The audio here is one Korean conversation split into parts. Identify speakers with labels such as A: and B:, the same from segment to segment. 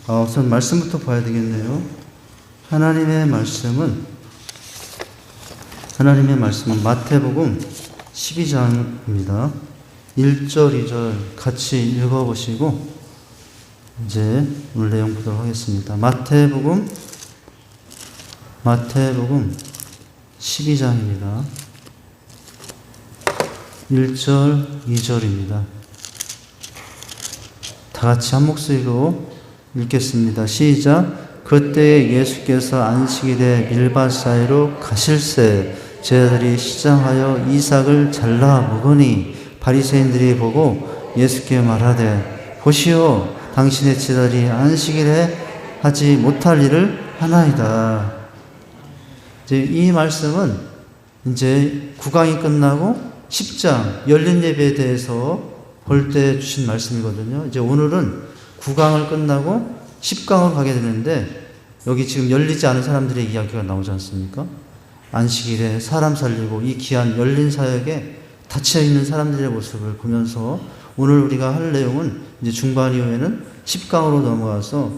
A: 우선 말씀부터 봐야 되겠네요. 하나님의 말씀은 마태복음 12장입니다. 1절, 2절 같이 읽어보시고 이제 오늘 내용 보도록 하겠습니다. 마태복음 12장입니다. 1절, 2절입니다. 다 같이 한 목소리로 읽겠습니다. 시작. 그때에 예수께서 안식일에 밀밭 사이로 가실새 제자들이 시장하여 이삭을 잘라 먹으니 바리새인들이 보고 예수께 말하되 보시오 당신의 제자들이 안식일에 하지 못할 일을 하나이다. 이제 이 말씀은 이제 9강이 끝나고 10장 열린 예배에 대해서 볼 때 주신 말씀이거든요. 이제 오늘은 9강을 끝나고 10강으로 가게 되는데 여기 지금 열리지 않은 사람들의 이야기가 나오지 않습니까? 안식일에 사람 살리고 이 귀한 열린 사역에 닫혀있는 사람들의 모습을 보면서 오늘 우리가 할 내용은 이제 중반 이후에는 10강으로 넘어가서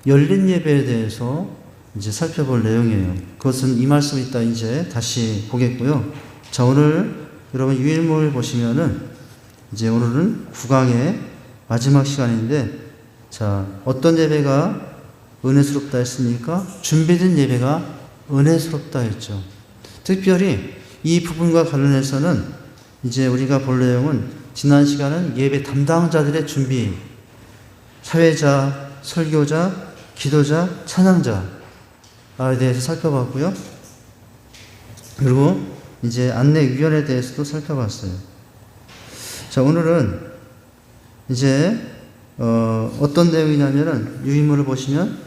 A: 열린 예배에 대해서 이제 살펴볼 내용이에요. 그것은 이 말씀이 있다 이제 다시 보겠고요. 자, 오늘 여러분 유일물 보시면은 이제 오늘은 9강의 마지막 시간인데 자, 어떤 예배가 은혜스럽다 했습니까? 준비된 예배가 은혜스럽다 했죠. 특별히 이 부분과 관련해서는 이제 우리가 볼 내용은 지난 시간은 예배 담당자들의 준비, 사회자, 설교자, 기도자, 찬양자에 대해서 살펴봤고요. 그리고 이제 안내위원에 대해서도 살펴봤어요. 자, 오늘은 이제 어떤 내용이냐면은 유인물을 보시면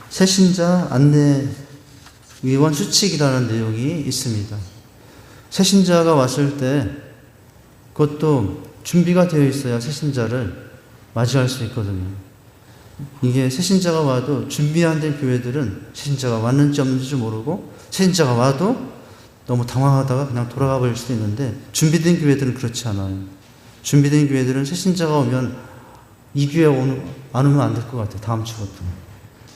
A: 새신자 안내위원 수칙이라는 내용이 있습니다. 새신자가 왔을 때 그것도 준비가 되어 있어야 새신자를 맞이할 수 있거든요. 이게 새신자가 와도 준비 안 된 교회들은 새신자가 왔는지 없는지 모르고 새신자가 와도 너무 당황하다가 그냥 돌아가 버릴 수도 있는데 준비된 교회들은 그렇지 않아요. 준비된 교회들은 새신자가 오면 이 교회 안 오면 안 될 것 같아요. 다음 주부터.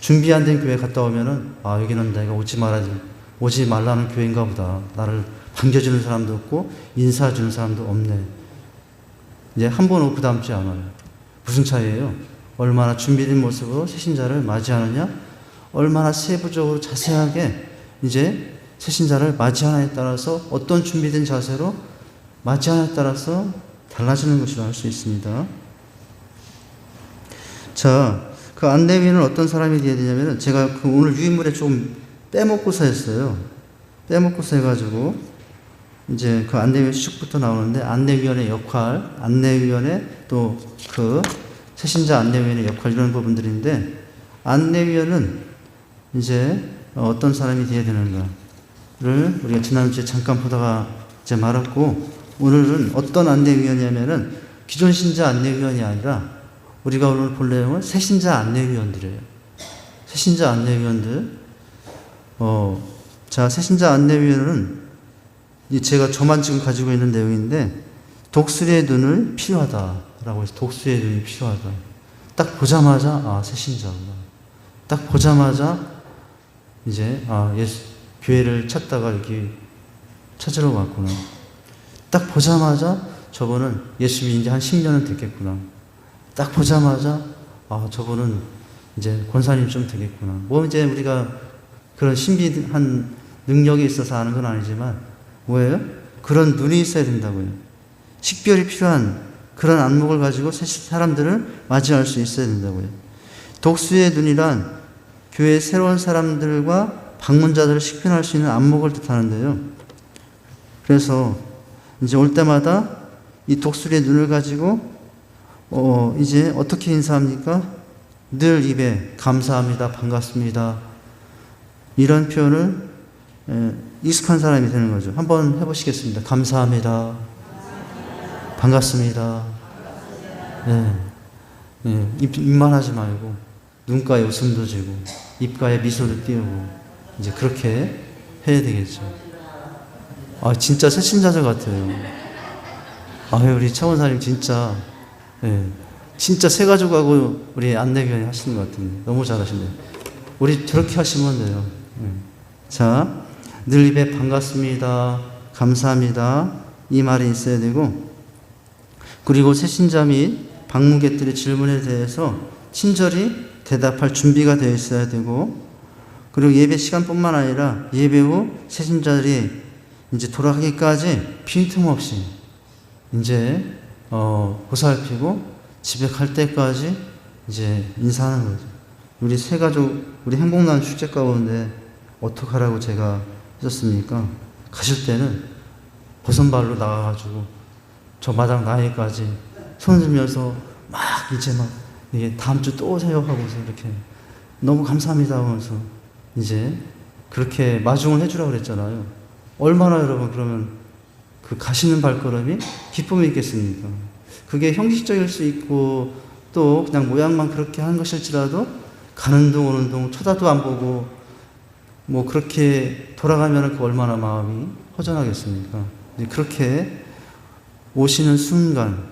A: 준비 안 된 교회 갔다 오면은 여기는 내가 오지 말라는 교회인가 보다. 나를 반겨주는 사람도 없고 인사해주는 사람도 없네. 이제 한 번 오고 그 다음 주에 안 와요. 무슨 차이예요? 얼마나 준비된 모습으로 새신자를 맞이하느냐, 얼마나 세부적으로 자세하게 이제 새신자를 맞이하느냐에 따라서 어떤 준비된 자세로 맞이하느냐에 따라서 달라지는 것이라 할 수 있습니다. 자, 그 안내위는 어떤 사람이 되어야 되냐면은 제가 그 오늘 유인물에 좀 빼먹고서 했어요. 빼먹고서 해가지고 이제 그 안내위원 수칙부터 나오는데 안내위원의 역할, 안내위원의 또 그 새신자 안내위원의 역할 이런 부분들인데 안내위원은 이제 어떤 사람이 되어야 되는가를 우리가 지난주에 잠깐 보다가 이제 말았고 오늘은 어떤 안내위원이냐면은 기존 신자 안내위원이 아니라 우리가 오늘 볼 내용은 새신자 안내위원들이에요. 새신자 안내위원들. 자, 새신자 안내위원은 제가 저만 지금 가지고 있는 내용인데 독수리의 눈을 필요하다라고 해서 독수리의 눈이 필요하다. 딱 보자마자 새신자구나. 딱 보자마자 이제 교회를 찾다가 여기 찾으러 왔구나. 딱 보자마자 저분은 예수 믿은 지 한 10년은 됐겠구나. 딱 보자마자 저분은 이제 권사님 좀 되겠구나. 뭐 이제 우리가 그런 신비한 능력이 있어서 아는 건 아니지만 뭐예요? 그런 눈이 있어야 된다고요. 식별이 필요한 그런 안목을 가지고 사람들을 맞이할 수 있어야 된다고요. 독수리의 눈이란 교회의 새로운 사람들과 방문자들을 식별할 수 있는 안목을 뜻하는데요. 그래서 이제 올 때마다 이 독수리의 눈을 가지고 이제 어떻게 인사합니까? 늘 입에 감사합니다, 반갑습니다. 이런 표현을 익숙한 사람이 되는 거죠. 한번 해보시겠습니다. 감사합니다. 반갑습니다. 입만 하지 말고 눈가에 웃음도 지고 입가에 미소를 띄우고 이제 그렇게 해야 되겠죠. 진짜 새신자들 같아요. 우리 차원사님 진짜 진짜 새 가족하고 우리 안내위원이 하시는 것 같은데 너무 잘하시네요. 우리 저렇게 하시면 돼요. 자, 늘 입에 반갑습니다, 감사합니다 이 말이 있어야 되고, 그리고 새신자 및 방문객들의 질문에 대해서 친절히 대답할 준비가 되어 있어야 되고, 그리고 예배 시간뿐만 아니라 예배 후 새신자들이 이제 돌아가기까지 빈틈없이 이제 보살피고 집에 갈 때까지 이제 인사하는 거죠. 우리 새 가족, 우리 행복난 축제 가운데 어떡하라고 제가 했었습니까? 가실 때는 버선발로 나가가지고 저 마당 나이까지 손 들면서 막 이제 막 이게 다음 주 또 오세요 하고서 이렇게 너무 감사합니다 하면서 이제 그렇게 마중을 해주라고 그랬잖아요. 얼마나 여러분 그러면 그 가시는 발걸음이 기쁨이 있겠습니까? 그게 형식적일 수 있고 또 그냥 모양만 그렇게 하는 것일지라도 가는 동 오는 동 쳐다도 안 보고 뭐 그렇게 돌아가면 그 얼마나 마음이 허전하겠습니까? 그렇게 오시는 순간,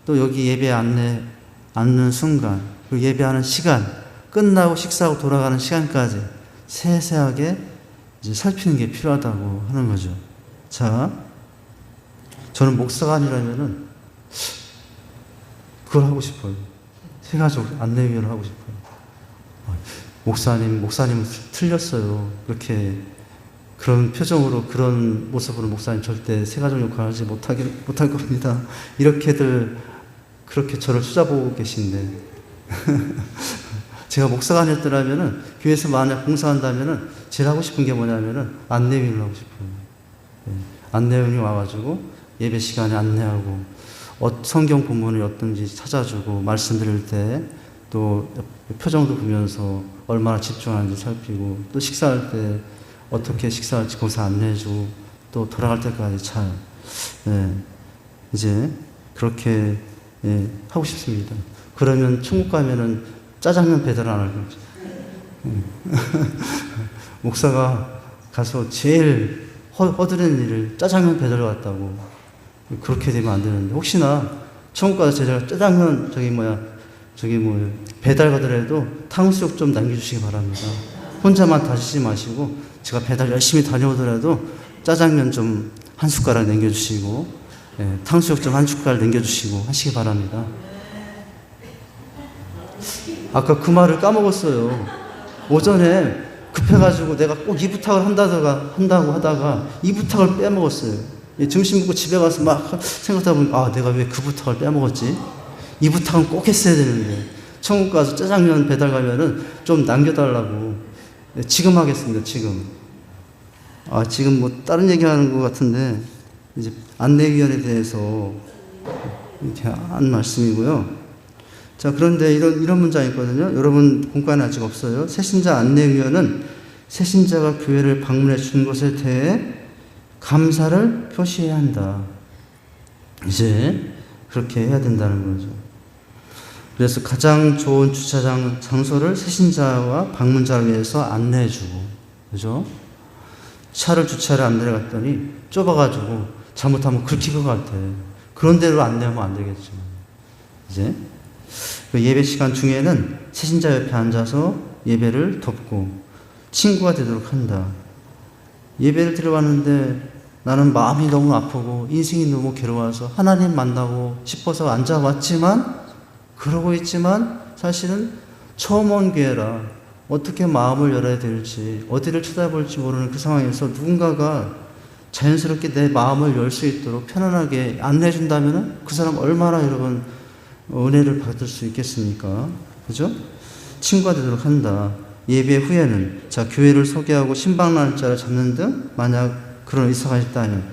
A: 또 여기 예배 앉는 순간, 그리고 예배하는 시간, 끝나고 식사하고 돌아가는 시간까지 세세하게 이제 살피는 게 필요하다고 하는 거죠. 자, 저는 목사가 아니라면은 그걸 하고 싶어요. 새가족 안내위원을 하고 싶어요. 목사님은 틀렸어요. 그렇게 그런 표정으로 그런 모습으로 목사님 절대 새가족 역할을 하지 못할 겁니다. 이렇게들 그렇게 저를 쳐다보고 계신데 제가 목사가 아니었더라면은 교회에서 만약 봉사한다면은 제일 하고 싶은 게 뭐냐면은 안내위원을 하고 싶어요. 안내위원이 와가지고 예배 시간에 안내하고 성경 본문이 어떤지 찾아주고 말씀드릴 때 또 표정도 보면서 얼마나 집중하는지 살피고 또 식사할 때 어떻게 식사할지 거기서 안내해주고 또 돌아갈 때까지 잘 이제 그렇게 하고 싶습니다. 그러면 천국 가면은 짜장면 배달 안 할 거죠. 목사가 가서 제일 허드렛 일을 짜장면 배달 왔다고 그렇게 되면 안 되는데, 혹시나 천국 가서 제가 짜장면 배달 가더라도 탕수육 좀 남겨주시기 바랍니다. 혼자만 다시지 마시고 제가 배달 열심히 다녀오더라도 짜장면 좀 한 숟가락 남겨주시고 탕수육 좀 한 숟가락 남겨주시고 하시기 바랍니다. 아까 그 말을 까먹었어요. 오전에 급해가지고 내가 꼭 이 부탁을 한다고 하다가 이 부탁을 빼먹었어요. 점심 먹고 집에 가서 막 생각하다 보니까 내가 왜 그 부탁을 빼먹었지? 이 부탁은 꼭 했어야 되는데. 천국 가서 짜장면 배달 가면은 좀 남겨달라고. 지금 하겠습니다, 지금. 지금 뭐 다른 얘기 하는 것 같은데, 이제 안내위원에 대해서 이렇게 한 말씀이고요. 자, 그런데 이런 문장이 있거든요. 여러분 공간에 아직 없어요. 새신자 안내위원은 새신자가 교회를 방문해 준 것에 대해 감사를 표시해야 한다. 이제 그렇게 해야 된다는 거죠. 그래서 가장 좋은 주차장 장소를 새신자와 방문자를 위해서 안내해주고, 그죠? 차를 주차를 안 내려갔더니 좁아가지고 잘못하면 긁힐 것 같아. 그런 데로 안내하면 안 되겠죠. 이제 그 예배 시간 중에는 새신자 옆에 앉아서 예배를 돕고 친구가 되도록 한다. 예배를 드려왔는데 나는 마음이 너무 아프고 인생이 너무 괴로워서 하나님 만나고 싶어서 앉아왔지만, 그러고 있지만 사실은 처음 온 교회라 어떻게 마음을 열어야 될지, 어디를 쳐다볼지 모르는 그 상황에서 누군가가 자연스럽게 내 마음을 열 수 있도록 편안하게 안내해 준다면 그 사람 얼마나 여러분 은혜를 받을 수 있겠습니까? 그죠? 친구가 되도록 한다. 예배 후에는 교회를 소개하고 신방 날짜를 잡는 등 만약 그런 의사가 있다면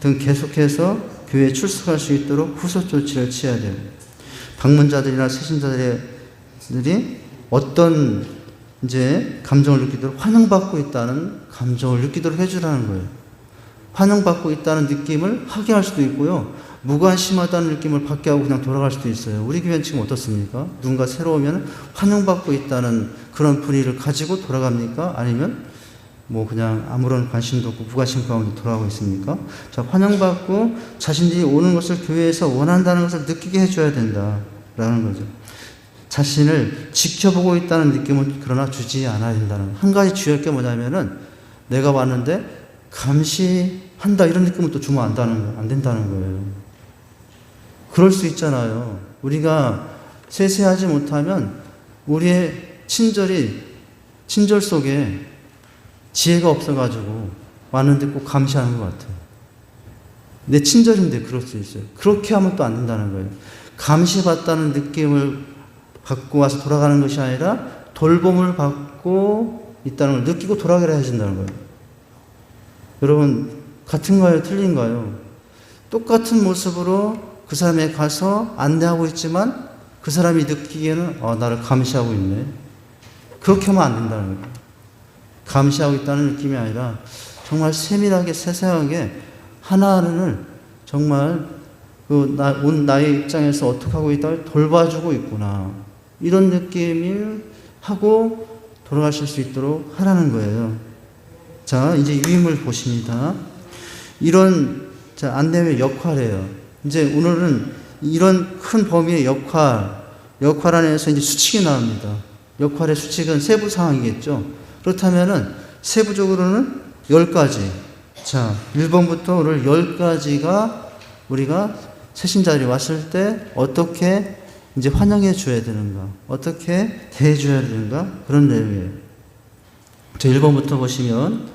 A: 등 계속해서 교회에 출석할 수 있도록 후속 조치를 취해야 돼요. 방문자들이나 새신자들이 어떤 이제 감정을 느끼도록, 환영받고 있다는 감정을 느끼도록 해주라는 거예요. 환영받고 있다는 느낌을 하게 할 수도 있고요. 무관심하다는 느낌을 받게 하고 그냥 돌아갈 수도 있어요. 우리 교회는 지금 어떻습니까? 누군가 새로 오면 환영받고 있다는 그런 분위기를 가지고 돌아갑니까? 아니면 뭐 그냥 아무런 관심도 없고 무관심 가운데 돌아가고 있습니까? 환영받고 자신들이 오는 것을 교회에서 원한다는 것을 느끼게 해줘야 된다라는 거죠. 자신을 지켜보고 있다는 느낌은 그러나 주지 않아야 된다는. 한 가지 주의할 게 뭐냐면은 내가 왔는데 감시한다 이런 느낌은 또 주면 안 된다는 거예요. 그럴 수 있잖아요. 우리가 세세하지 못하면 우리의 친절 속에 지혜가 없어가지고 왔는데 꼭 감시하는 것 같아요. 내 친절인데 그럴 수 있어요. 그렇게 하면 또 안 된다는 거예요. 감시받다는 느낌을 받고 와서 돌아가는 것이 아니라 돌봄을 받고 있다는 걸 느끼고 돌아가야 해준다는 거예요. 여러분, 같은가요? 틀린가요? 똑같은 모습으로 그 사람에 가서 안내하고 있지만 그 사람이 느끼기에는 나를 감시하고 있네. 그렇게 하면 안 된다는 거예요. 감시하고 있다는 느낌이 아니라 정말 세밀하게 세세하게 하나하나를 정말 나의 입장에서 어떻게 하고 있다고 돌봐주고 있구나. 이런 느낌을 하고 돌아가실 수 있도록 하라는 거예요. 자, 이제 유임을 보십니다. 이런 안내의 역할이에요. 이제 오늘은 이런 큰 범위의 역할 안에서 이제 수칙이 나옵니다. 역할의 수칙은 세부 사항이겠죠. 그렇다면은 세부적으로는 10가지. 자, 1번부터 오늘 10가지가 우리가 새신자들이 왔을 때 어떻게 이제 환영해 줘야 되는가, 어떻게 대해 줘야 되는가, 그런 내용이에요. 자, 1번부터 보시면,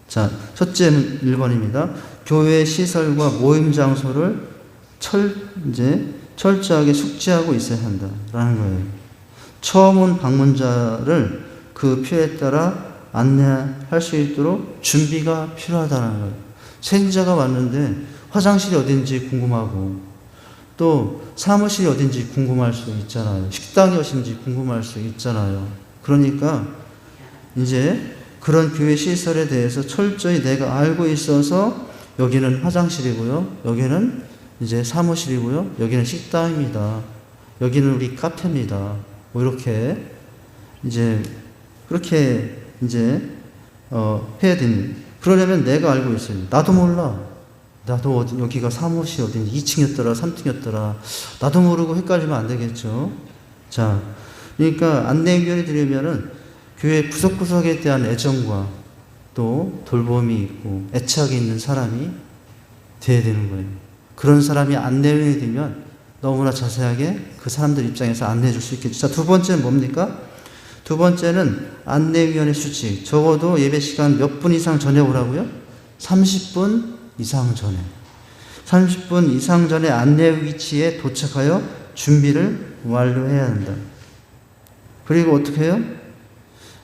A: 자, 첫째는 1번입니다. 교회 시설과 모임 장소를 철저하게 숙지하고 있어야 한다라는 거예요. 처음 온 방문자를 그 필요에 따라 안내할 수 있도록 준비가 필요하다는 거예요. 새신자가 왔는데 화장실이 어딘지 궁금하고 또 사무실이 어딘지 궁금할 수 있잖아요. 식당이 어딘지 궁금할 수 있잖아요. 그러니까 이제 그런 교회 시설에 대해서 철저히 내가 알고 있어서 여기는 화장실이고요. 여기는 이제 사무실이고요. 여기는 식당입니다. 여기는 우리 카페입니다. 뭐 이렇게 이제 그렇게 이제 해야 됩니다. 그러려면 내가 알고 있어요. 나도 몰라. 나도 여기가 사무실 어딘지 2층이었더라 3층이었더라 나도 모르고 헷갈리면 안 되겠죠. 자, 그러니까 안내위원이 되려면은 교회 구석구석에 대한 애정과 또 돌봄이 있고 애착이 있는 사람이 돼야 되는 거예요. 그런 사람이 안내위원이 되면 너무나 자세하게 그 사람들 입장에서 안내해 줄 수 있겠죠. 자, 두 번째는 뭡니까? 두 번째는 안내위원의 수칙. 적어도 예배 시간 몇 분 이상 전에 오라고요? 30분 이상 전에. 30분 이상 전에 안내 위치에 도착하여 준비를 완료해야 한다. 그리고 어떻게 해요?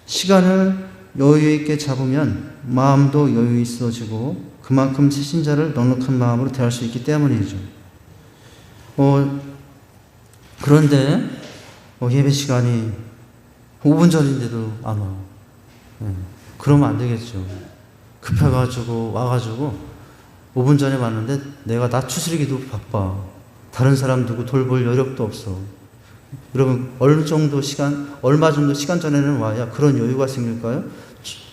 A: 시간을 여유 있게 잡으면 마음도 여유 있어지고 그만큼 새신자를 넉넉한 마음으로 대할 수 있기 때문이죠. 그런데 예배 시간이 5분 전인데도 안 와. 그러면 안 되겠죠. 급해가지고 와가지고 5분 전에 왔는데 내가 나 추스리기도 바빠. 다른 사람 누구 돌볼 여력도 없어. 여러분 얼마 정도 시간 전에는 와야 그런 여유가 생길까요?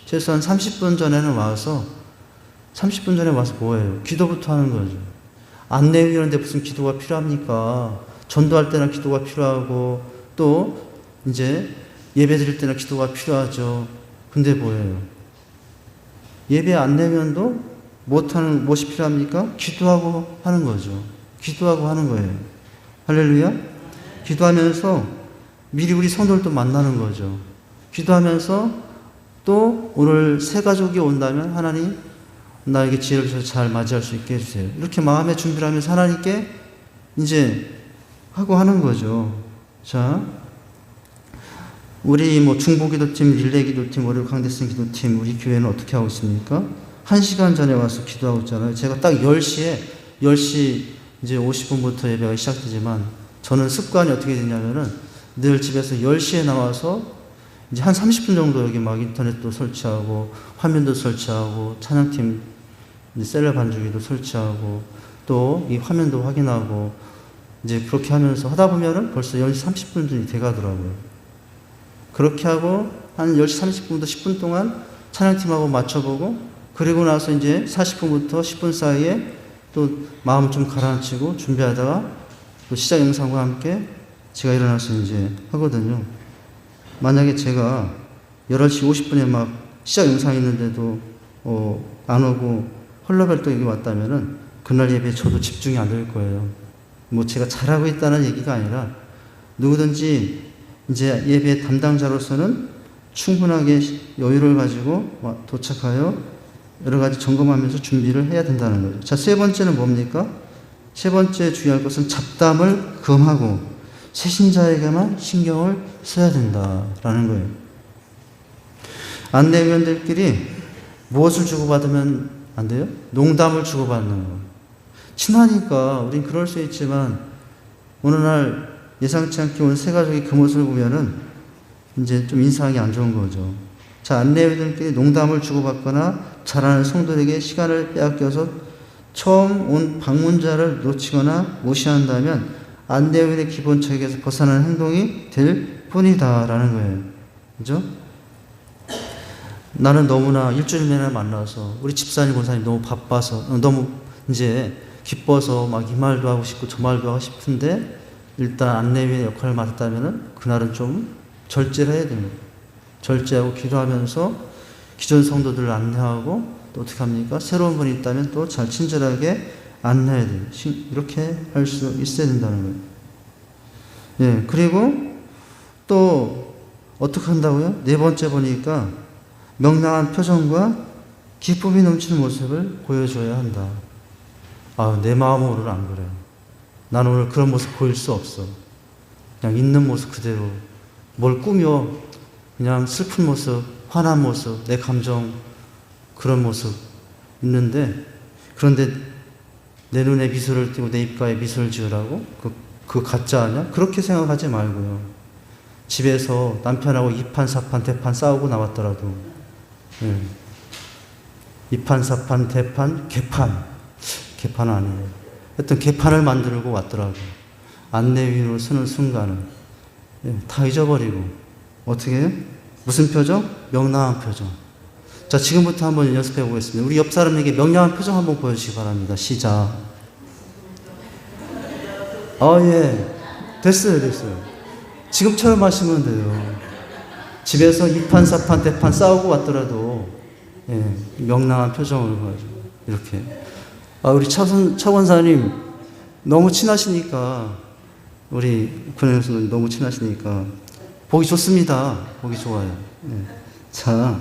A: 최소한 30분 전에는 와서 30분 전에 와서 뭐예요? 기도부터 하는 거죠. 안내위원인데 무슨 기도가 필요합니까? 전도할 때나 기도가 필요하고 또 이제 예배 드릴 때나 기도가 필요하죠. 근데 뭐예요? 예배 안내위원도 무엇이 필요합니까? 기도하고 하는 거죠. 기도하고 하는 거예요. 할렐루야. 기도하면서 미리 우리 성도들도 만나는 거죠. 기도하면서 또 오늘 새 가족이 온다면 하나님 나에게 지혜를 주셔서 잘 맞이할 수 있게 해주세요. 이렇게 마음의 준비를 하면서 하나님께 이제 하고 하는 거죠. 자, 우리 중보기도팀, 릴레이기도팀, 월요 강대성 기도팀 우리 교회는 어떻게 하고 있습니까? 1시간 전에 와서 기도하고 있잖아요. 제가 딱 10시 이제 50분부터 예배가 시작되지만 저는 습관이 어떻게 되냐면은 늘 집에서 10시에 나와서 이제 한 30분 정도 여기 막 인터넷도 설치하고 화면도 설치하고 찬양팀 셀러 반주기도 설치하고 또 이 화면도 확인하고 이제 그렇게 하면서 하다 보면은 벌써 10시 30분이 돼가더라고요. 그렇게 하고 한 10시 30분부터 10분 동안 찬양팀하고 맞춰보고 그리고 나서 이제 40분부터 10분 사이에 또 마음을 좀 가라앉히고 준비하다가 또 시작 영상과 함께 제가 일어나서 이제 하거든요. 만약에 제가 11시 50분에 막 시작 영상이 있는데도 안 오고 헐레벌떡 여기 왔다면은 그날 예배에 저도 집중이 안 될 거예요. 뭐 제가 잘하고 있다는 얘기가 아니라 누구든지 이제 예배 담당자로서는 충분하게 여유를 가지고 도착하여 여러 가지 점검하면서 준비를 해야 된다는 거죠. 자, 세 번째는 뭡니까? 세 번째 주의할 것은 잡담을 금하고 새신자에게만 신경을 써야 된다라는 거예요. 안내위원들끼리 무엇을 주고받으면 안 돼요? 농담을 주고받는 거예요. 친하니까 우린 그럴 수 있지만 어느 날 예상치 않게 온 세 가족이 그 모습을 보면은 이제 좀 인상이 안 좋은 거죠. 자, 안내위원들끼리 농담을 주고받거나 잘하는 성도에게 시간을 빼앗겨서 처음 온 방문자를 놓치거나 무시한다면 안내위원의 기본 체계에서 벗어나는 행동이 될 뿐이다라는 거예요. 그죠? 나는 너무나 일주일 내내 만나서 우리 집사님, 권사님 너무 바빠서 너무 이제 기뻐서 막 이 말도 하고 싶고 저 말도 하고 싶은데 일단 안내위의 역할을 맡았다면은 그날은 좀 절제를 해야 됩니다. 절제하고 기도하면서 기존 성도들을 안내하고 또 어떻게 합니까? 새로운 분이 있다면 또 잘 친절하게 안내해야 돼요. 이렇게 할 수 있어야 된다는 거예요. 예, 그리고 또 어떻게 한다고요? 네 번째 보니까 명랑한 표정과 기쁨이 넘치는 모습을 보여줘야 한다. 아, 내 마음으로는 안 그래요. 난 오늘 그런 모습 보일 수 없어. 그냥 있는 모습 그대로. 뭘 꾸며 그냥 슬픈 모습, 화난 모습, 내 감정 그런 모습 있는데 그런데 내 눈에 미소를 띠고 내 입가에 미소를 지으라고? 그 가짜 아니야? 그렇게 생각하지 말고요. 집에서 남편하고 이판 사판 대판 싸우고 나왔더라도 이판 사판 대판 개판은 아니에요. 하여튼 개판을 만들고 왔더라도 안내위로 서는 순간은 다 잊어버리고 어떻게 해요? 무슨 표정? 명랑한 표정. 자, 지금부터 한번 연습해 보겠습니다. 우리 옆 사람에게 명랑한 표정 한번 보여주시기 바랍니다. 시작. 예. 됐어요. 지금처럼 하시면 돼요. 집에서 이판 사판 대판 싸우고 왔더라도 명랑한 표정을 가지고 이렇게. 우리 차 권사님 너무 친하시니까 우리 권혜선 너무 친하시니까 보기 좋습니다. 보기 좋아요. 자,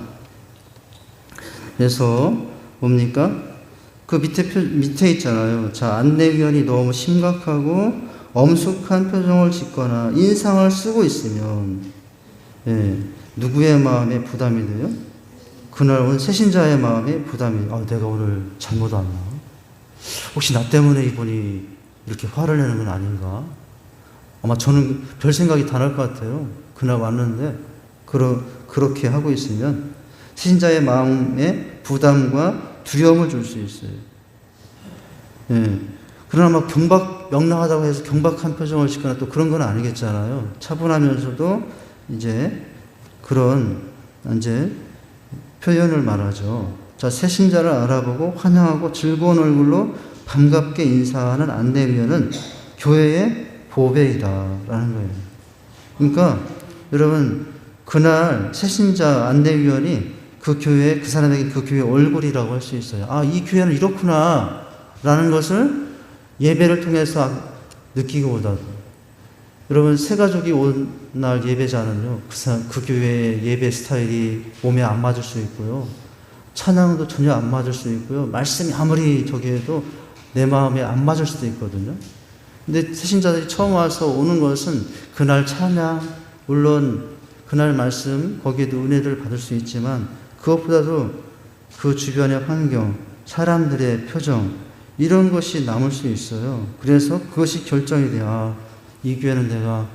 A: 그래서 뭡니까? 그 밑에 있잖아요. 자, 안내위원이 너무 심각하고 엄숙한 표정을 짓거나 인상을 쓰고 있으면 누구의 마음에 부담이 돼요? 그날 온 새신자의 마음에 부담이. 내가 오늘 잘못 왔나? 혹시 나 때문에 이분이 이렇게 화를 내는 건 아닌가? 아마 저는 별 생각이 다 날 것 같아요. 그날 왔는데 그렇게 하고 있으면 신자의 마음에 부담과 두려움을 줄 수 있어요. 그러나 막 명랑하다고 해서 경박한 표정을 짓거나 또 그런 건 아니겠잖아요. 차분하면서도 이제 그런 이제 표현을 말하죠. 자, 새 신자를 알아보고 환영하고 즐거운 얼굴로 반갑게 인사하는 안내위원은 교회의 보배이다라는 거예요. 그러니까 여러분 그날 새신자 안내위원이 그 교회, 그 사람에게 그 교회 얼굴이라고 할 수 있어요. 이 교회는 이렇구나 라는 것을 예배를 통해서 느끼고보다도 여러분 새 가족이 온 날 예배자는요 그 교회의 예배 스타일이 몸에 안 맞을 수 있고요 찬양도 전혀 안 맞을 수 있고요 말씀이 아무리 저기 해도 내 마음에 안 맞을 수도 있거든요. 근데 새신자들이 처음 와서 오는 것은 그날 찬양 물론 그날 말씀 거기에도 은혜를 받을 수 있지만 그것보다도 그 주변의 환경 사람들의 표정 이런 것이 남을 수 있어요. 그래서 그것이 결정이 돼요. 이 교회는 내가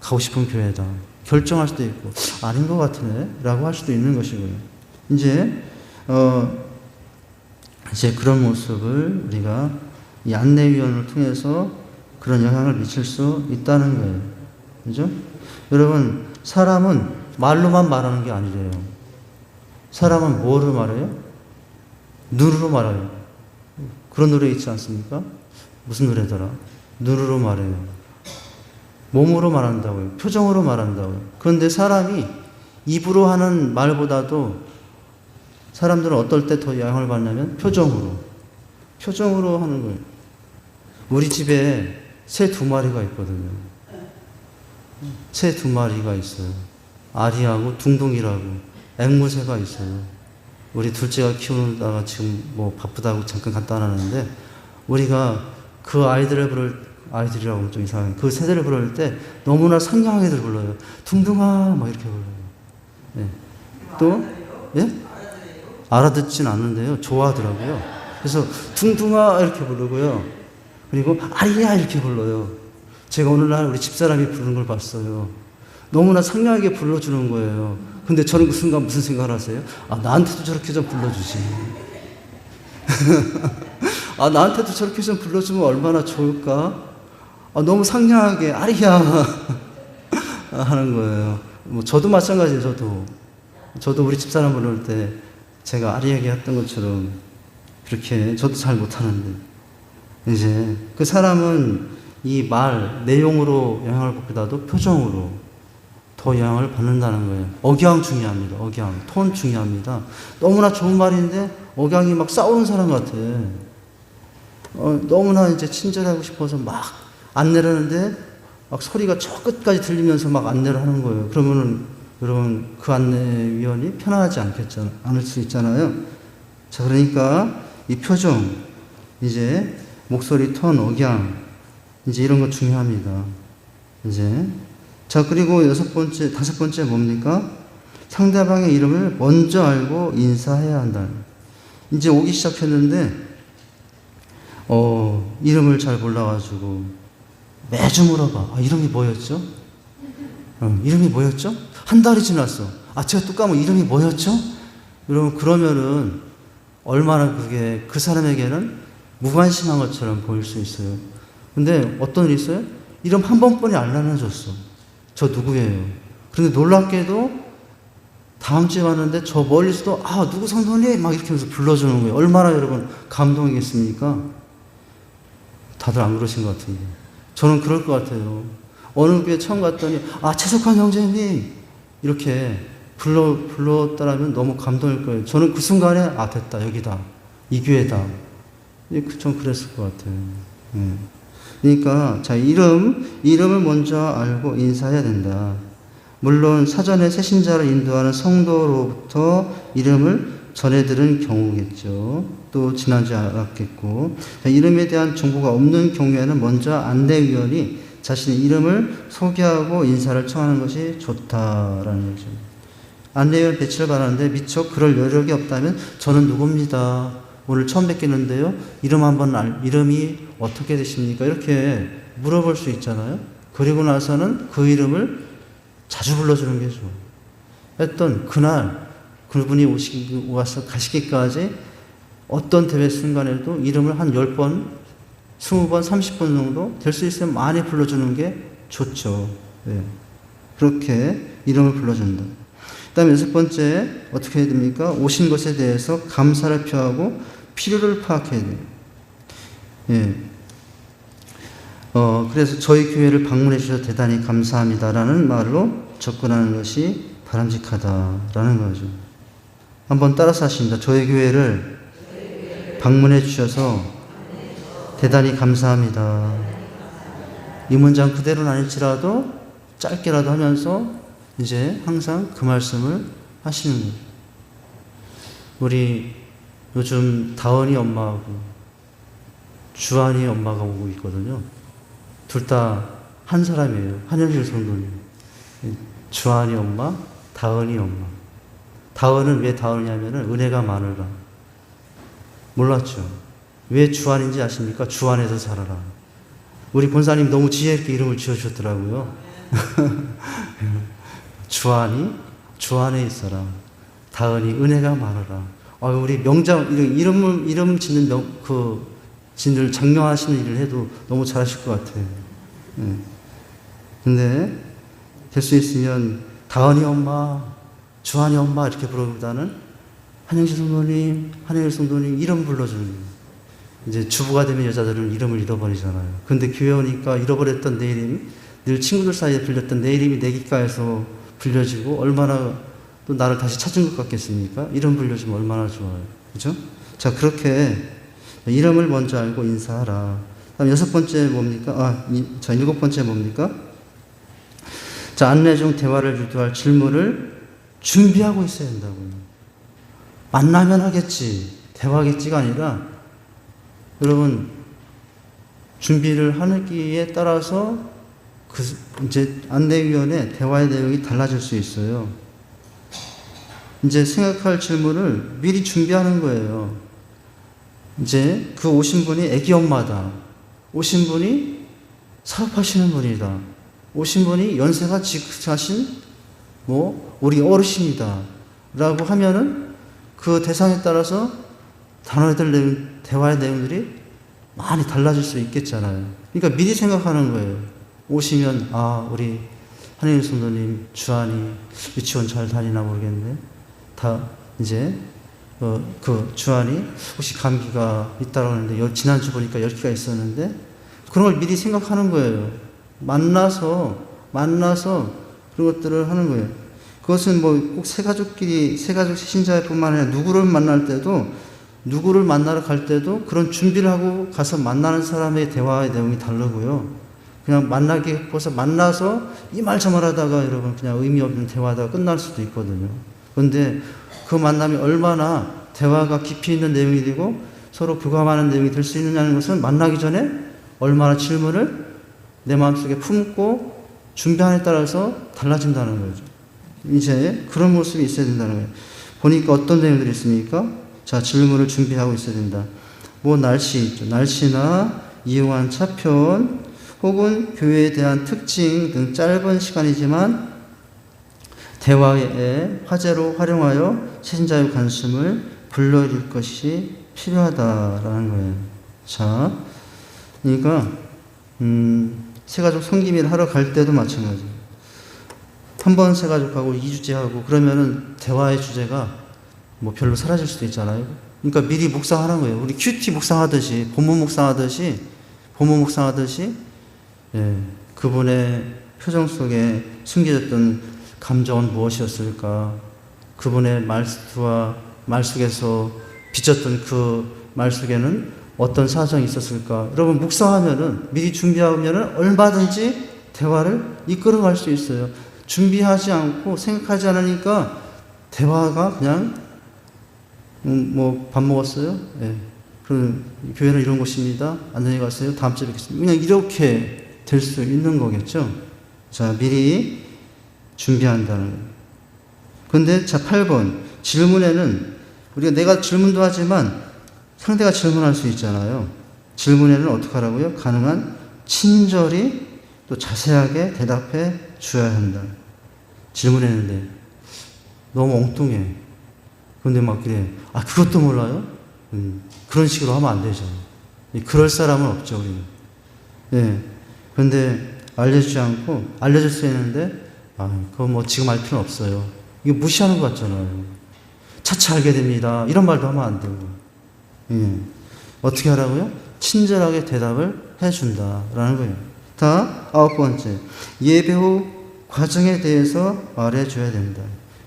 A: 가고 싶은 교회다. 결정할 수도 있고 아닌 것 같으네 라고 할 수도 있는 것이고요. 이제 그런 모습을 우리가 이 안내위원을 통해서 그런 영향을 미칠 수 있다는 거예요. 그죠? 여러분 사람은 말로만 말하는 게 아니래요. 사람은 뭐로 말해요? 눈으로 말해요. 그런 노래 있지 않습니까? 무슨 노래더라? 눈으로 말해요. 몸으로 말한다고요. 표정으로 말한다고요. 그런데 사람이 입으로 하는 말보다도 사람들은 어떨 때 더 영향을 받냐면 표정으로 하는 거예요. 우리 집에 새 2마리가 있거든요. 새 2마리가 있어요. 아리하고 둥둥이라고 앵무새가 있어요. 우리 둘째가 키우다가 지금 뭐 바쁘다고 잠깐 갔다 왔는데, 우리가 그 아이들이라고 하면 좀 이상해. 그 세대를 부를 때 너무나 상냥하게들 불러요. 둥둥아 막 이렇게 불러요. 예. 또 예? 알아듣진 않는데요. 좋아하더라고요. 그래서 둥둥아 이렇게 부르고요. 그리고 아리야 이렇게 불러요. 제가 어느 날 우리 집사람이 부르는 걸 봤어요. 너무나 상냥하게 불러주는 거예요. 근데 저는 그 순간 무슨 생각을 하세요? 아, 나한테도 저렇게 좀 불러주지. 아, 나한테도 저렇게 좀 불러주면 얼마나 좋을까? 아, 너무 상냥하게 아리야 하는 거예요. 뭐 저도 마찬가지예요. 저도 우리 집사람 부를 때 제가 아리에게 했던 것처럼 그렇게 저도 잘 못하는데, 이제 그 사람은 이 말 내용으로 영향을 받기보다도 표정으로 더 영향을 받는다는 거예요. 억양 중요합니다. 억양, 톤 중요합니다. 너무나 좋은 말인데 억양이 막 싸우는 사람 같아. 너무나 이제 친절하고 싶어서 막 안내를 하는데 막 소리가 저 끝까지 들리면서 막 안내를 하는 거예요. 그러면은 여러분 그 안내위원이 편안하지 않을 수 있잖아요. 자, 그러니까 이 표정, 이제 목소리 톤, 억양, 이제 이런 거 중요합니다. 이제 자, 그리고 다섯 번째 뭡니까? 상대방의 이름을 먼저 알고 인사해야 한다. 이제 오기 시작했는데 이름을 잘 몰라가지고 매주 물어봐. 아, 이름이 뭐였죠? 이름이 뭐였죠? 한 달이 지났어. 아, 제가 또 까먹어. 이름이 뭐였죠? 그러면은 얼마나 그게 그 사람에게는 무관심한 것처럼 보일 수 있어요. 근데 어떤 일이 있어요? 이름 한 번뿐이 안 나눠줬어. 저 누구예요? 그런데 놀랍게도 다음 주에 왔는데 저 멀리서도 아, 누구 성도님? 막 이렇게 하면서 불러주는 거예요. 얼마나 여러분 감동이겠습니까? 다들 안 그러신 것 같은데. 저는 그럴 것 같아요. 어느 교회 처음 갔더니 아, 최석환 형제님 이렇게 불렀다라면 너무 감동일 거예요. 저는 그 순간에 아, 됐다, 여기다, 이 교회다. 전 그랬을 것 같아요. 그러니까 자, 이름을 먼저 알고 인사해야 된다. 물론 사전에 새신자를 인도하는 성도로부터 이름을 전해들은 경우겠죠. 또 지난주에 알았겠고, 이름에 대한 정보가 없는 경우에는 먼저 안내위원이 자신의 이름을 소개하고 인사를 청하는 것이 좋다라는 거죠. 안내위원 배치를 받았는데 미처 그럴 여력이 없다면 저는 누굽니다. 오늘 처음 뵙겠는데요. 이름이 어떻게 되십니까? 이렇게 물어볼 수 있잖아요. 그리고 나서는 그 이름을 자주 불러주는 게 좋아요. 했던 그날 그분이 와서 가시기까지 어떤 대회 순간에도 이름을 한 10번, 20번, 30번 정도 될 수 있으면 많이 불러주는 게 좋죠. 네. 그렇게 이름을 불러준다. 그 다음에 6번째 어떻게 해야 됩니까? 오신 것에 대해서 감사를 표하고 필요를 파악해야 돼요. 예. 그래서 저희 교회를 방문해 주셔서 대단히 감사합니다라는 말로 접근하는 것이 바람직하다라는 거죠. 한번 따라서 하십니다. 저희 교회를 방문해 주셔서 대단히 감사합니다. 이 문장 그대로는 아닐지라도 짧게라도 하면서 이제 항상 그 말씀을 하시는 거예요. 우리 요즘 다원이 엄마하고 주한이 엄마가 오고 있거든요. 둘 다 한 사람이에요. 한현실 성도님. 주한이 엄마, 다은이 엄마. 다은은 왜 다은이냐면은 은혜가 많으라. 몰랐죠? 왜 주한인지 아십니까? 주한에서 살아라. 우리 본사님 너무 지혜 있게 이름을 지어주셨더라고요. 주한에 있어라. 다은이 은혜가 많으라. 우리 이름 짓는 진을 장명하시는 일을 해도 너무 잘하실 것 같아요. 근데 될 수 있으면 다은이 엄마, 주한이 엄마 이렇게 부르기보다는 한영실 성도님, 한영일 성도님 이름 불러주는 거예요. 이제 주부가 되면 여자들은 이름을 잃어버리잖아요. 근데 교회 오니까 잃어버렸던 내 이름이 늘 친구들 사이에 불렸던 내 이름이 내 귓가에서 불려지고 얼마나 또 나를 다시 찾은 것 같겠습니까? 이름 불려주면 얼마나 좋아요. 그죠? 자, 그렇게 이름을 먼저 알고 인사하라. 다음 6번째 뭡니까? 자, 7번째 뭡니까? 자, 안내 중 대화를 유도할 질문을 준비하고 있어야 된다고요. 만나면 하겠지, 대화하겠지가 아니라, 여러분, 준비를 하기에 따라서 이제 안내위원회 대화의 내용이 달라질 수 있어요. 이제 생각할 질문을 미리 준비하는 거예요. 이제 그 오신 분이 애기 엄마다. 오신 분이 사업하시는 분이다. 오신 분이 연세가 지긋하신 우리 어르신이다. 라고 하면은 그 대상에 따라서 대화의 내용들이 많이 달라질 수 있겠잖아요. 그러니까 미리 생각하는 거예요. 오시면, 우리 한혜인 성도님 주안이 유치원 잘 다니나 모르겠네. 다 이제 그 주안이 혹시 감기가 있다고 하는데 지난주 보니까 열기가 있었는데, 그런 걸 미리 생각하는 거예요. 만나서 그런 것들을 하는 거예요. 그것은 꼭 세가족 신자뿐만 아니라 누구를 만나러 갈 때도 그런 준비를 하고 가서 만나는 사람의 대화의 내용이 다르고요. 그냥 만나서 이 말 저 말 하다가 여러분 그냥 의미 없는 대화하다가 끝날 수도 있거든요. 그런데 그 만남이 얼마나 대화가 깊이 있는 내용이 되고 서로 교감하는 내용이 될 수 있느냐는 것은 만나기 전에 얼마나 질문을 내 마음속에 품고 준비하느냐에 따라서 달라진다는 거죠. 이제 그런 모습이 있어야 된다는 거예요. 보니까 어떤 내용들이 있습니까? 자, 질문을 준비하고 있어야 된다. 날씨 있죠. 날씨나 이용한 차편 혹은 교회에 대한 특징 등 짧은 시간이지만 대화의 화제로 활용하여 신자의 관심을 불러일으킬 것이 필요하다라는 거예요. 자, 그러니까 새가족 섬김일 하러 갈 때도 마찬가지예요. 한 번 새가족하고 2주째 하고 그러면은 대화의 주제가 별로 사라질 수도 있잖아요. 그러니까 미리 묵상하는 거예요. 우리 큐티 묵상하듯이, 본문 묵상하듯이, 그분의 표정 속에 숨겨졌던 감정은 무엇이었을까? 그분의 말투와 말 속에서 비쳤던 그 말 속에는 어떤 사정이 있었을까? 여러분, 묵상하면은, 미리 준비하면은 얼마든지 대화를 이끌어갈 수 있어요. 준비하지 않고 생각하지 않으니까 대화가 그냥 밥 먹었어요? 예. 그럼 교회는 이런 곳입니다. 안녕히 가세요. 다음 주에 뵙겠습니다. 그냥 이렇게 될 수 있는 거겠죠. 자, 미리 준비한다는 거예요. 근데 자, 8번 질문에는 내가 질문도 하지만 상대가 질문할 수 있잖아요. 질문에는 어떻게 하라고요? 가능한 친절히 또 자세하게 대답해 줘야 한다. 질문했는데 너무 엉뚱해. 근데 그래. 그것도 몰라요? 그런 식으로 하면 안 되죠. 그럴 사람은 없죠, 우리는. 네. 근데 알려주지 않고, 알려줄 수 있는데, 그거 지금 알 필요는 없어요. 이거 무시하는 것 같잖아요. 차차 알게 됩니다. 이런 말도 하면 안 되고. 어떻게 하라고요? 친절하게 대답을 해준다라는 거예요. 9번째. 예배 후 과정에 대해서 말해줘야 된다.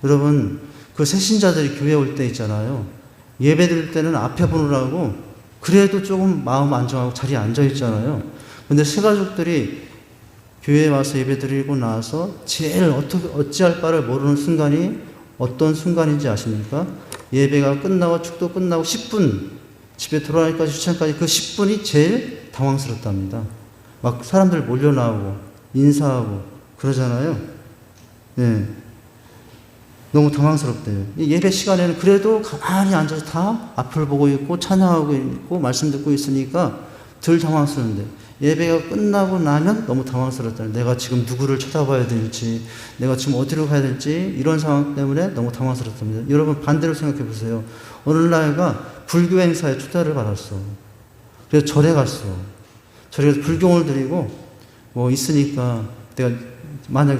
A: 여러분, 그 새신자들이 교회 올 때 있잖아요. 예배 드릴 때는 앞에 보느라고 그래도 조금 마음 안정하고 자리에 앉아 있잖아요. 근데 새가족들이 교회에 와서 예배 드리고 나서 제일 어찌할 바를 모르는 순간이 어떤 순간인지 아십니까? 예배가 끝나고 축도 끝나고 10분 집에 돌아가기까지 주차까지 그 10분이 제일 당황스럽답니다. 사람들 몰려 나오고 인사하고 그러잖아요. 네. 너무 당황스럽대요. 예배 시간에는 그래도 가만히 앉아서 다 앞을 보고 있고 찬양하고 있고 말씀 듣고 있으니까 덜 당황스러운데 예배가 끝나고 나면 너무 당황스럽다. 내가 지금 누구를 쳐다봐야 될지, 내가 지금 어디로 가야 될지 이런 상황 때문에 너무 당황스럽답니다. 여러분 반대로 생각해 보세요. 어느 날가 불교 행사에 초대를 받았어. 그래서 절에 갔어. 절에 가서 불경을 드리고 있으니까 내가 만약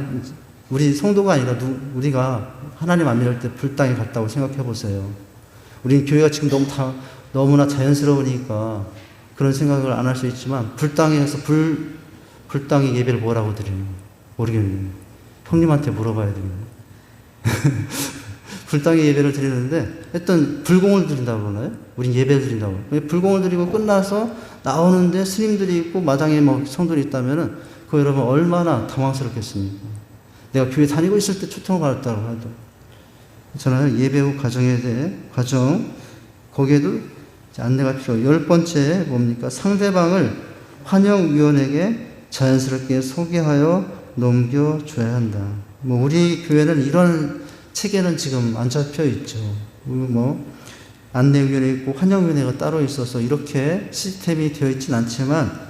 A: 우리 성도가 아니라 우리가 하나님 안 믿을 때 불당에 갔다고 생각해 보세요. 우리 교회가 지금 너무나 자연스러우니까 그런 생각을 안 할 수 있지만 불당에 가서 불당의 예배를 뭐라고 드리는 거예요? 모르겠네요. 형님한테 물어봐야 되겠네요. 불당의 예배를 드리는데 일단 불공을 드린다고 그러나요? 우린 예배를 드린다고. 불공을 드리고 끝나서 나오는데 스님들이 있고 마당에 뭐 성들이 있다면은 그 여러분 얼마나 당황스럽겠습니까? 내가 교회 다니고 있을 때 초통을 받았다고 하도. 저는 예배 후 과정에 대해 거기에도 안내가 필요해요. 10번째 뭡니까? 상대방을 환영위원에게 자연스럽게 소개하여 넘겨줘야 한다. 뭐 우리 교회는 이런 체계는 지금 안 잡혀 있죠. 뭐 안내위원회 있고 환영위원회가 따로 있어서 이렇게 시스템이 되어 있진 않지만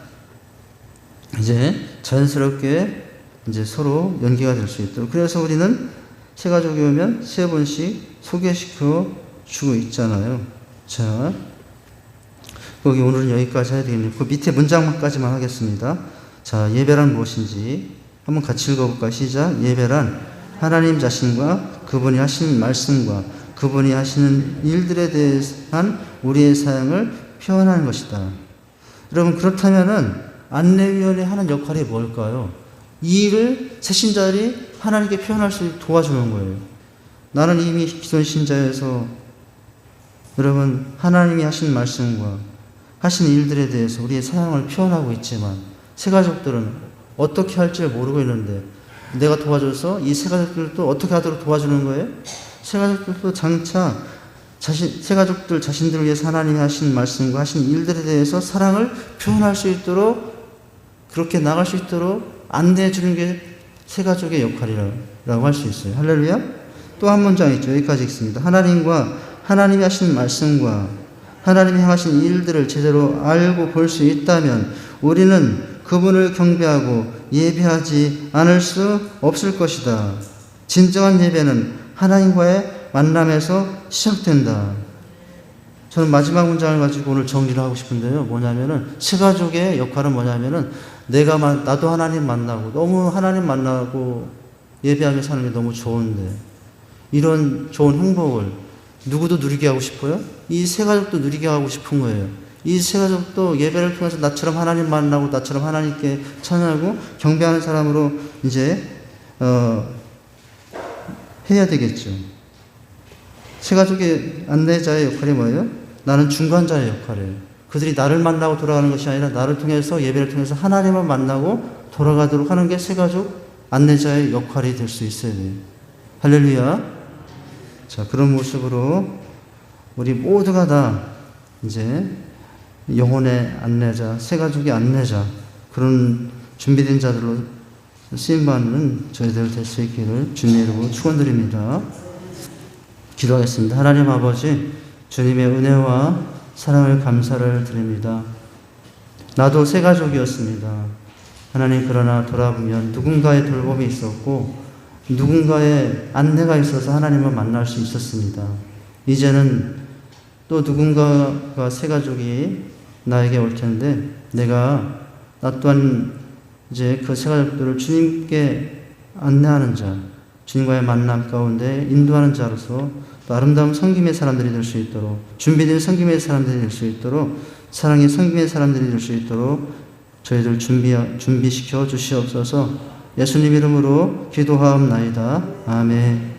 A: 이제 자연스럽게 이제 서로 연계가 될 수 있도록. 그래서 우리는 새 가족이 오면 3번씩 소개시켜 주고 있잖아요. 자, 거기 오늘은 여기까지 해야 되겠네요. 그 밑에 문장까지만 하겠습니다. 자, 예배란 무엇인지 한번 같이 읽어볼까요? 시작. 예배란 하나님 자신과 그분이 하시는 말씀과 그분이 하시는 일들에 대한 우리의 사랑을 표현하는 것이다. 여러분, 그렇다면은 안내위원회 하는 역할이 뭘까요? 이 일을 새신자들이 하나님께 표현할 수 있도록 도와주는 거예요. 나는 이미 기존 신자여서 여러분 하나님이 하신 말씀과 하신 일들에 대해서 우리의 사랑을 표현하고 있지만 새 가족들은 어떻게 할지 모르고 있는데 내가 도와줘서 이 새 가족들도 어떻게 하도록 도와주는 거예요? 새 가족들도 장차 새 가족들 자신들을 위해서 하나님이 하신 말씀과 하신 일들에 대해서 사랑을 표현할 수 있도록 그렇게 나갈 수 있도록 안내해 주는 게 새 가족의 역할이라고 할 수 있어요. 할렐루야. 또 한 문장 있죠. 여기까지 읽습니다. 하나님이 하신 말씀과 하나님이 행하신 일들을 제대로 알고 볼 수 있다면 우리는 그분을 경배하고 예배하지 않을 수 없을 것이다. 진정한 예배는 하나님과의 만남에서 시작된다. 저는 마지막 문장을 가지고 오늘 정리를 하고 싶은데요. 뭐냐면은 새 가족의 역할은 뭐냐면은 나도 하나님 만나고 너무 하나님 만나고 예배하며 사는 게 너무 좋은데 이런 좋은 행복을 누구도 누리게 하고 싶어요? 이 새 가족도 누리게 하고 싶은 거예요. 이 새 가족도 예배를 통해서 나처럼 하나님 만나고 나처럼 하나님께 찬양하고 경배하는 사람으로 이제 해야 되겠죠. 새 가족의 안내자의 역할이 뭐예요? 나는 중간자의 역할이에요. 그들이 나를 만나고 돌아가는 것이 아니라 나를 통해서 예배를 통해서 하나님을 만나고 돌아가도록 하는 게 새 가족 안내자의 역할이 될 수 있어야 돼요. 할렐루야. 자, 그런 모습으로 우리 모두가 다 이제 영혼의 안내자, 새 가족의 안내자, 그런 준비된 자들로 쓰임받는 저희들 될 수 있기를 주님의 이름으로 축원드립니다. 기도하겠습니다. 하나님 아버지, 주님의 은혜와 사랑을 감사를 드립니다. 나도 새 가족이었습니다. 하나님, 그러나 돌아보면 누군가의 돌봄이 있었고 누군가의 안내가 있어서 하나님을 만날 수 있었습니다. 이제는 또 누군가가 새 가족이 나에게 올 텐데 나 또한 이제 그 새 가족들을 주님께 안내하는 자, 주님과의 만남 가운데 인도하는 자로서 또 아름다운 섬김의 사람들이 될 수 있도록, 준비된 섬김의 사람들이 될 수 있도록, 사랑의 섬김의 사람들이 될 수 있도록 저희들 준비시켜 주시옵소서. 예수님 이름으로 기도하옵나이다. 아멘.